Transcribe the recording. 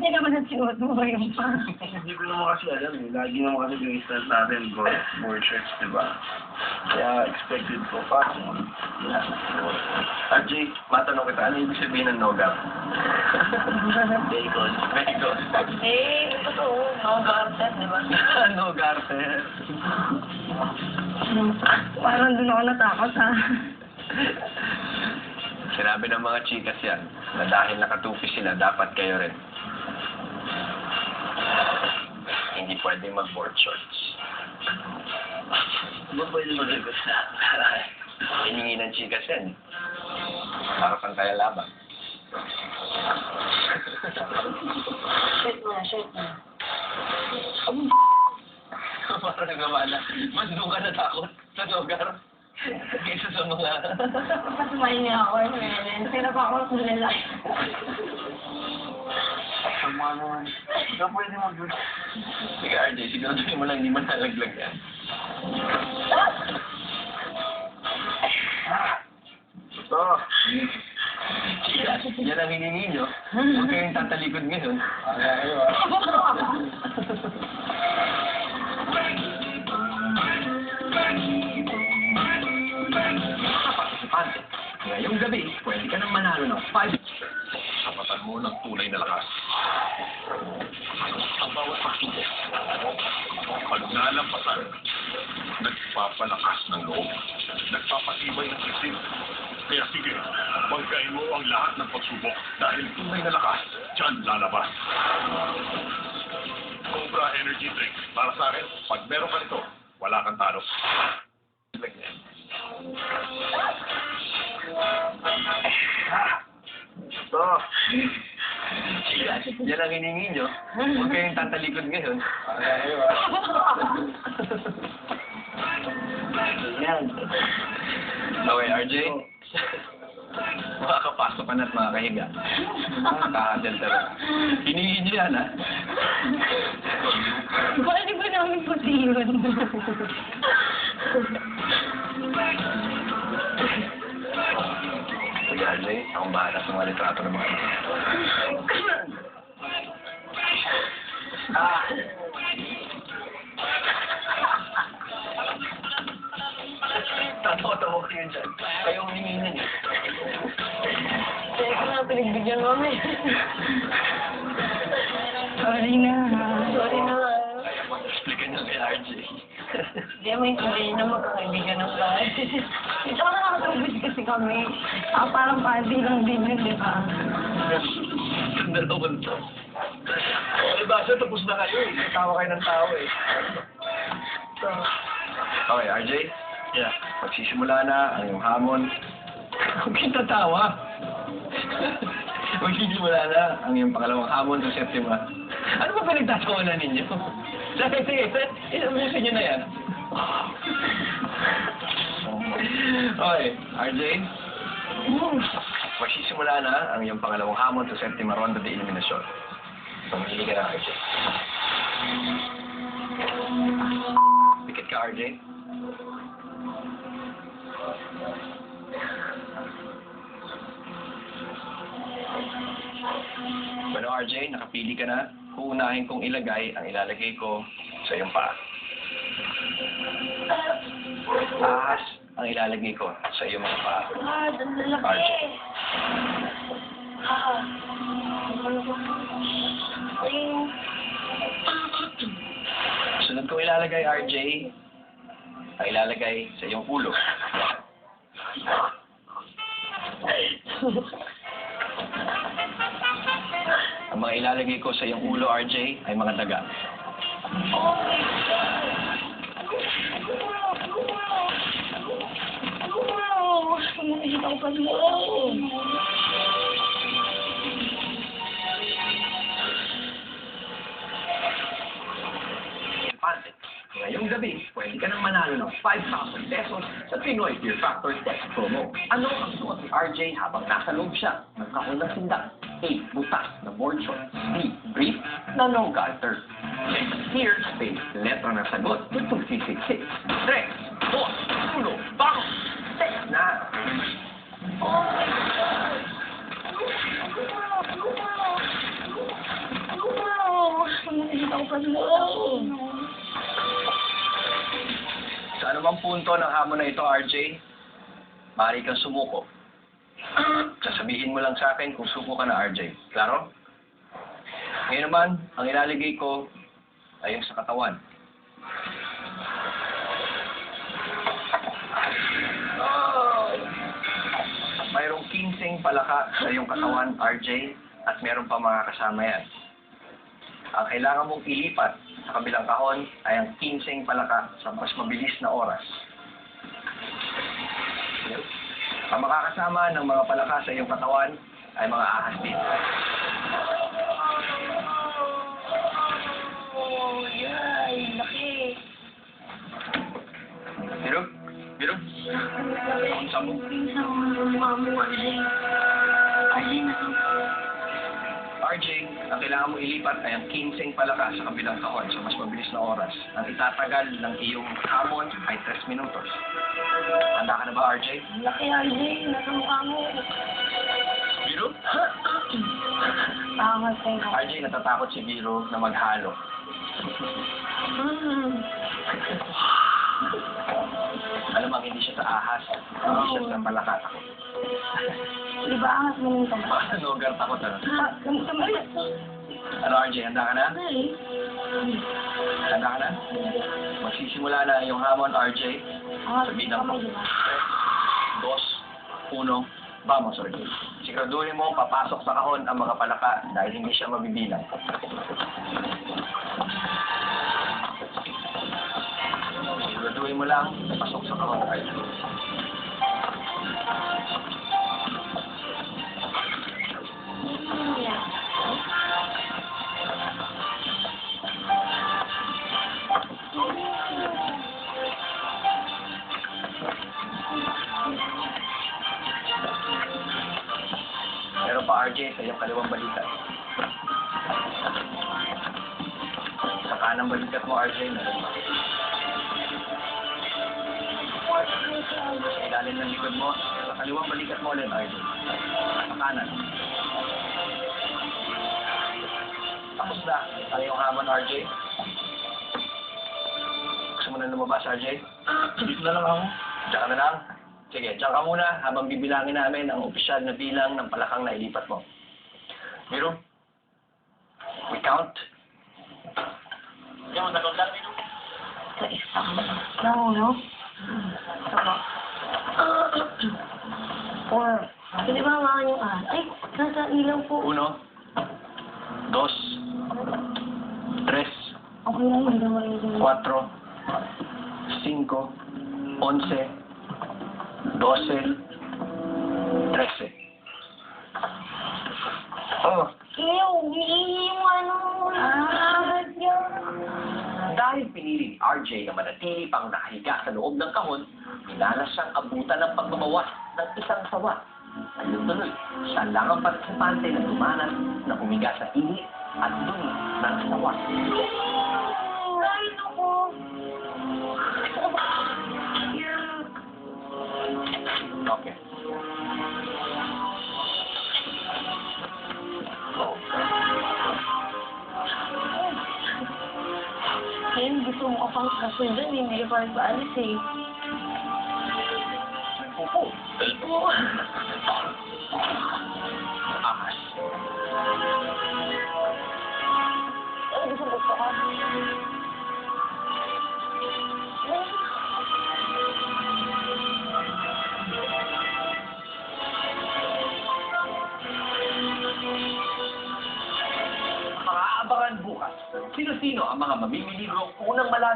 Pati naman ang sinuot mo ngayon pa. Hindi ko naman kasi alam eh. Lagi naman kasi yung style natin, board shirts, di ba? Kaya expected ko pa. RJ, matanong kita, ano ibig sabihin ng no-gap? Bacon. Bacon. Eh, totoo. No garter, di ba? No garter. Parang doon ako natakot, ha? Sinabi ng mga chikas yan, na dahil nakatupi sila, dapat kayo rin. Hindi pwede mag-board shorts. Ba pwede mag-request na? Hiningi ng chikas yan. Para pantay ang laban. Shirt na, shirt na. Parang nagmamala. Mas doon ka natakot sa lugar. Kaysa sa mga... Pasumayin niya ako, sila pa ako sa lalaki. Sama naman. Ikaw pwede mag-board. Sige, RJ, siguraduhin mo lang hindi man nalaglag yan. Ito. Yan ang hiningi nyo. Huwag kayong tatalikod ngayon. Ayaw, Participante, ngayong gabi, pwede ka nang manalo ng 5. Kapatan mo ng tunay na lakas. Ang bawat pagsubo, pag nalampasan, nagpapalakas ng loob, nagpapatibay ng isip. Kaya sige, banggain mo ang lahat ng pagsubok dahil tunay na lakas, dyan lalabas. Cobra Energy Drink. Para sa akin, pag meron ka nito, wala kang talo. Ito. Yan ang hiningi nyo. Huwag kayong tatalikod ngayon. Ayaw, Yan. Okay, RJ. Makakapasok ka na at makakahiga. Kakadel talaga. Hiningi nyo yan, ha? Pwede ba namin puti yun? Sige, RJ. Akong bahala sa mga litrato ng mga ito. Tawa-tawa kayo dyan. Kayong hiningi niyo. Kaya ko nga pinagbigyan mami. Sorry na. Sorry na. Kaya mo, explican nyo kay RJ. Hindi mo intindihin na magkakaibigan ng lahat. Ito ka nakatubis kasi kami. Parang party lang din yun, di ba? Ang dalawang to. Eh, basta tapos na kayo eh. Tawa kayo ng tao eh. Okay, RJ? Yeah. Magsisimula na ang iyong hamon. Huwag kang tatawa. Magsisimula na ang iyong pangalawang hamon sa Septima. Ano ba pinagtatawanan ninyo? Sige, isabusin nyo na yan. Okay, RJ? Magsisimula na ang iyong pangalawang hamon sa Septima Ronda de Eliminasyon. Pamili ka na, RJ. Pikit ka, RJ. Bueno, RJ, nakapili ka na. Uunahin kong ilagay ang ilalagay ko sa iyong paa. Ahas ang ilalagay ko sa iyong mga paa. Lalaki. RJ. Sunod kong ilalagay, RJ, ang ilalagay sa iyong ulo. Ang mga ilalagay ko sa iyong ulo, RJ, ay mga daga. Ngayong gabi, pwede ka nang manalo ng 5,000 pesos sa Pinoy Fear Factor Test Promo. Ano ang suot ni RJ habang nasa loob siya ng kahon ng sindak? A. Butas na board shorts. B. Brief na no garter. Here, space, letra ng sagot with 266. 3, 2, 1, bang! Test na! Oh my God! Lipad mo ako. Sa anumang punto ng hamon na ito, RJ, maaari kang sumuko. Sasabihin mo lang sa akin kung suko ka na, RJ. Klaro? Ngayon naman, ang ilalagay ko ay yung sa katawan. Mayroong 15 palaka sa iyong katawan, RJ, at meron pa mga kasama yan. Ang kailangan mong ilipat sa kabilang kahon ay ang 15 palaka sa mas mabilis na oras. Ang makakasama ng mga palaka sa iyong katawan ay mga ahas din. Oh, yay, laki. Biro? Biro? Unsa mo? Pinsa ko ng mamo, RJ. RJ na to. RJ, ang kailangan mo ilipat ay ang 15 palaka sa kabilang kahon sa mas mabilis na oras. Ang itatagal ng iyong hamon ay 3 minutos. Handa ka na ba, RJ? Laki, RJ. Nasa mukha mo. Biro? Pangat kayo. RJ, natatakot si Biro na maghalo. Alam mo, hindi siya sa ahas, hindi siya sa palaka. Di ba angas mo nito? Ano, gar takot ano? Kamay. Ano, RJ, handa ka na? Ay. Handa ka na? Magsisimula na yung hamon, RJ. Sabihin ng Kamay, di ba? 2, 1, vamos, RJ. Siguraduhin mo, papasok sa kahon ang mga palaka dahil hindi siya mabibilang. Siguraduhin mo lang, pasok sa kahon, RJ. Meron pa, RJ, sa iyong kaliwang balikat. Sa kanang balikat mo, RJ, meron pa. Sa ilalim ng likod mo, sa kaliwang balikat mo ulit, RJ. Sa kanan. Tapos na ang iyong hamon, RJ. Gusto mo na lumabas, RJ? Dito na lang ako. Diyan ka na lang. Sige, diyan ka muna habang bibilangin namin ang opisyal na bilang ng palakang na ilipat mo. Miro? We count? Diyan mo nakontak, Miro? Sa isang naulo. Saka. 4. Pwede ba hawakan yung ahas? Ay, nasa ilaw po. 1, 2, 3, Okay lang, hindi naman yung 4, 5, 11, 12, 13. Oh, Ew, umiihi yung ano. Agad yun. dahil pinili ni RJ na manatili pang nakahiga sa loob ng kahon, minalas siyang abutan ng pagbabawas ng isang sawa. Ayun tuloy, siya lang ang partisipante na dumanas na humiga sa init at dumi ng sawa. Ay, naku. Okay. Oh. Ayun, gusto mo ka pang kasun dun, hindi ka pa alis eh. Nagpupo. Oo. Ahas. Ay, gusto ka. Mga aabangan bukas, sino-sino ang mga mamimilibro unang malaman